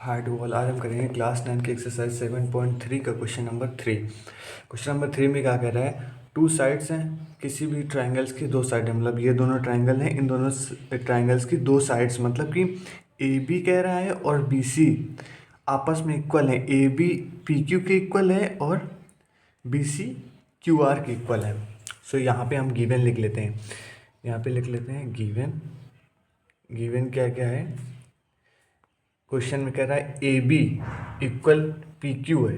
Hard wall. आज हम करेंगे क्लास 9 की एक्सरसाइज 7.3 का क्वेश्चन नंबर 3। क्वेश्चन नंबर 3 में क्या कह रहा है, टू साइड्स हैं किसी भी ट्राइंगल्स की दो साइड है, मतलब ये दोनों ट्राइंगल हैं, इन दोनों ट्राइंगल्स की दो साइड्स, मतलब कि ए बी कह रहा है और बी सी आपस में इक्वल है। ए बी पी क्यू के इक्वल है और बी सी क्यू आर के इक्वल है। सो यहाँ पे हम गिवन लिख लेते हैं, यहाँ पे लिख लेते हैं गिवन। गिवन क्या क्या है, क्वेश्चन में कह रहा है A B equal P Q है।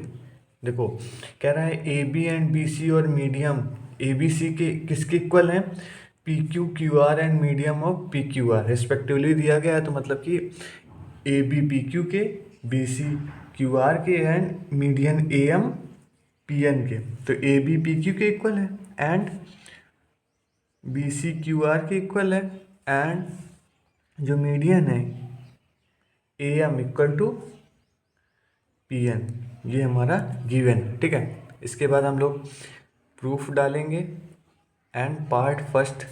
देखो कह रहा है A B and B C और मीडियम ए बी सी के किसके इक्वल हैं, P Q Q R and median of P Q R respectively दिया गया है। तो मतलब कि ए बी पी क्यू के, बी सी क्यू आर के and median A M P N के। तो ए बी पी क्यू के इक्वल है and B C Q R के इक्वल है एंड जो मीडियन है A M equal to P N. ये हमारा गिवन है, ठीक है। इसके बाद हम लोग प्रूफ डालेंगे एंड पार्ट फर्स्ट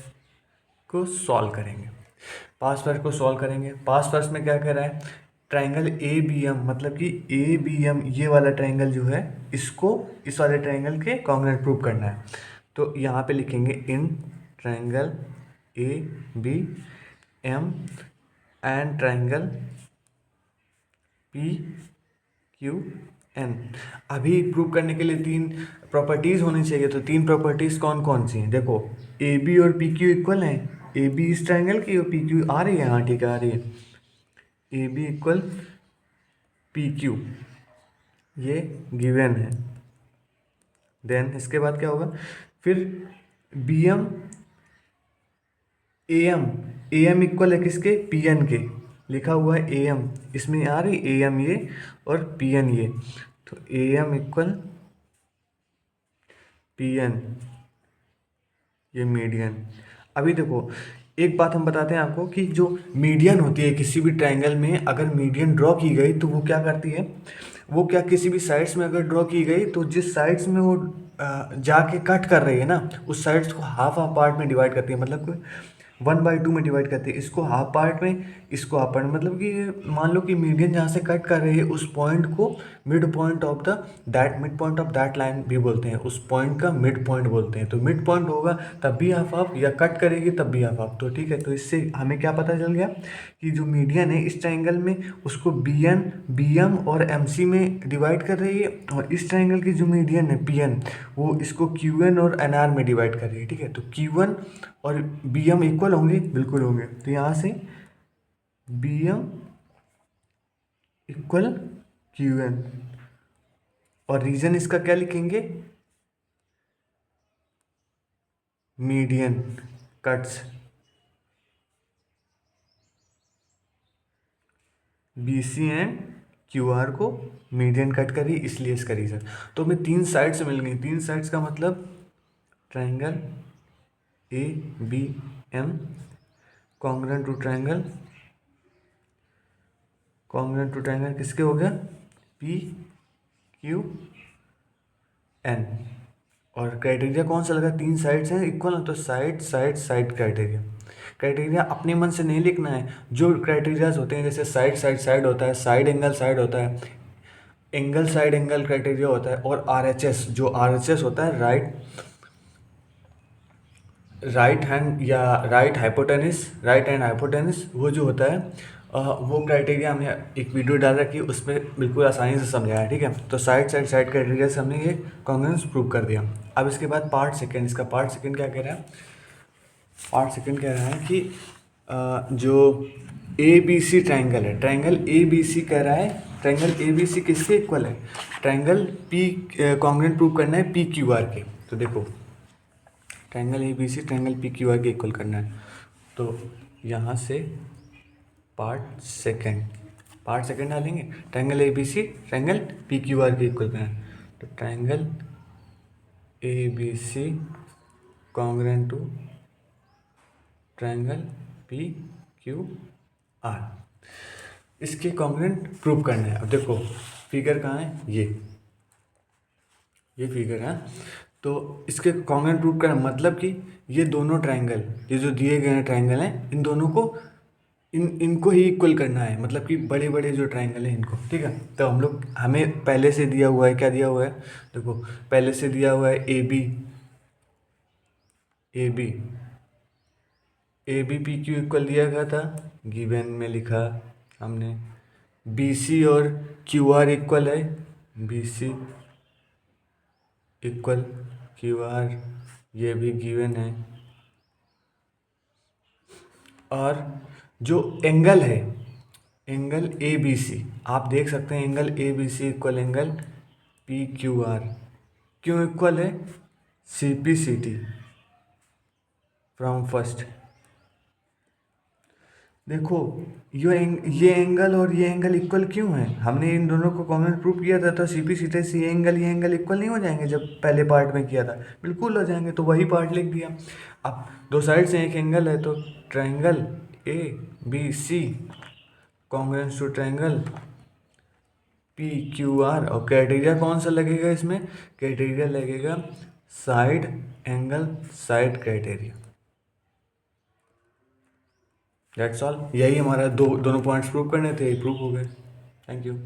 को सॉल्व करेंगे। पास फर्स्ट को सॉल्व करेंगे। पास फर्स्ट में क्या कह रहा है, ट्राइंगल ए बी एम, मतलब कि ए बी एम ये वाला ट्राइंगल जो है इसको इस वाले ट्राइंगल के कॉन्ग्रुएंट प्रूव करना है। तो यहाँ पे लिखेंगे in triangle A B M and triangle P Q N. अभी प्रूव करने के लिए तीन प्रॉपर्टीज़ होनी चाहिए। तो तीन प्रॉपर्टीज़ कौन कौन सी हैं, देखो ए बी और पी क्यू इक्वल हैं, ए बी इस ट्राइंगल की और पी क्यू आ रही है, हाँ ठीक है आ रही है, A B equal P Q, ये गिवन है। देन इसके बाद क्या होगा, फिर B M A M equal है किसके, पी एन के, लिखा हुआ है ए एम, इसमें आ रही ए एम ये और पी एन ये। तो A M equal P N, ये मीडियन। अभी देखो एक बात हम बताते हैं आपको कि जो मीडियन होती है किसी भी ट्रायंगल में, अगर मीडियन ड्रॉ की गई तो वो क्या करती है, वो क्या किसी भी साइड्स में अगर ड्रॉ की गई तो जिस साइड्स में वो जाके कट कर रही है ना, उस साइड्स को हाफ हाफ पार्ट में डिवाइड करती है, मतलब कि 1/2 में डिवाइड करते हैं। इसको हाफ पार्ट में, इसको हाफ पार्ट, मतलब कि मान लो कि मीडियन जहाँ से कट कर रही है उस पॉइंट को mid point of the that mid point of that line भी बोलते हैं, उस पॉइंट का मिड पॉइंट बोलते हैं। तो मिड पॉइंट होगा तब भी हाफ हाफ, या कट करेगी तब भी हाफ हाफ। तो ठीक है, तो इससे हमें क्या पता चल गया कि जो मीडियन है इस ट्राइंगल में उसको बी एम और एम सी में डिवाइड कर रही है, और इस ट्राइंगल की जो मीडियन है पी एन वो इसको क्यू एन और एन आर में डिवाइड कर रही है, ठीक है। तो क्यू एन और बी एम इक्वल होंगे, बिल्कुल होंगे। तो यहाँ से B M equal Q N, और रीजन इसका क्या लिखेंगे, median cuts B C and Q R को मीडियन कट करी, इसलिए इसका रीजन। तो हमें तीन साइड्स मिल गई, तीन साइड्स का मतलब triangle A B M congruent to triangle किसके हो गया, पी क्यू एन। और क्राइटेरिया कौन सा लगा, तीन साइड्स हैं इक्वल, तो side side side criteria. Criteria अपने मन से नहीं लिखना है, जो क्राइटेरियाज होते हैं जैसे साइड साइड साइड होता है, साइड होता है, एंगल साइड एंगल क्राइटेरिया होता है, और आर एच एस, जो आर एच एस होता है राइट हैंड या राइट हैंड हाइपोटेनिस, वो जो होता है वो क्राइटेरिया हमने एक वीडियो डाल रखी है, उसमें बिल्कुल आसानी से समझाया है, ठीक है। तो साइड क्राइटेरिया से हमने ये कॉन्ग्रुएंस प्रूव कर दिया। अब इसके बाद पार्ट सेकेंड, इसका पार्ट सेकेंड क्या कह रहा है, पार्ट सेकेंड कह रहा है कि जो ए बी सी ट्राइंगल है, ट्राइंगल ए बी सी कह रहा है, ट्राइंगल ए बी सी किसके इक्वल है, ट्राइंगल पी कॉन्ग्रुएंट प्रूव करना है पी क्यू आर के। तो देखो triangle A B C triangle P Q R के इक्वल करना है। तो यहाँ से पार्ट सेकेंड डालेंगे, triangle A B C triangle P Q R के इक्वल करना है। तो triangle A B C congruent to triangle P Q R, इसके कॉन्ग्रुएंट प्रूव करना है। अब देखो फिगर कहाँ है, ये फिगर है। तो इसके कॉन्ग्रुएंट प्रूव करना मतलब कि ये दोनों ट्राइंगल, ये जो दिए गए हैं ट्राइंगल हैं, इन दोनों को इनको ही इक्वल करना है, मतलब कि बड़े बड़े जो ट्रायंगल हैं इनको, ठीक है। तो हम लोग, हमें पहले से दिया हुआ है, क्या दिया हुआ है, देखो पहले से दिया हुआ है A B, A B, A B P Q equal दिया गया था, गिवन में लिखा हमने। बी सी और क्यू आर इक्वल है, B C equal Q R, ये भी गिवन है। और जो एंगल है, एंगल ए बी सी, आप देख सकते हैं angle A B C equal angle P Q R, क्यों इक्वल है, C P C T from first. देखो ये एंगल और ये एंगल इक्वल क्यों है, हमने इन दोनों को कॉमन प्रूव किया था, तो सी पी सी टी से ये एंगल इक्वल नहीं हो जाएंगे जब पहले पार्ट में किया था, बिल्कुल हो जाएंगे, तो वही पार्ट लिख दिया। अब दो साइड से एक एंगल है, तो triangle A B C congruent to triangle P Q R, और क्राइटेरिया कौन सा लगेगा इसमें, क्राइटेरिया लगेगा side angle side criteria. That's all, यही हमारा दोनों पॉइंट्स प्रूव करने थे, प्रूव हो गए। Thank you.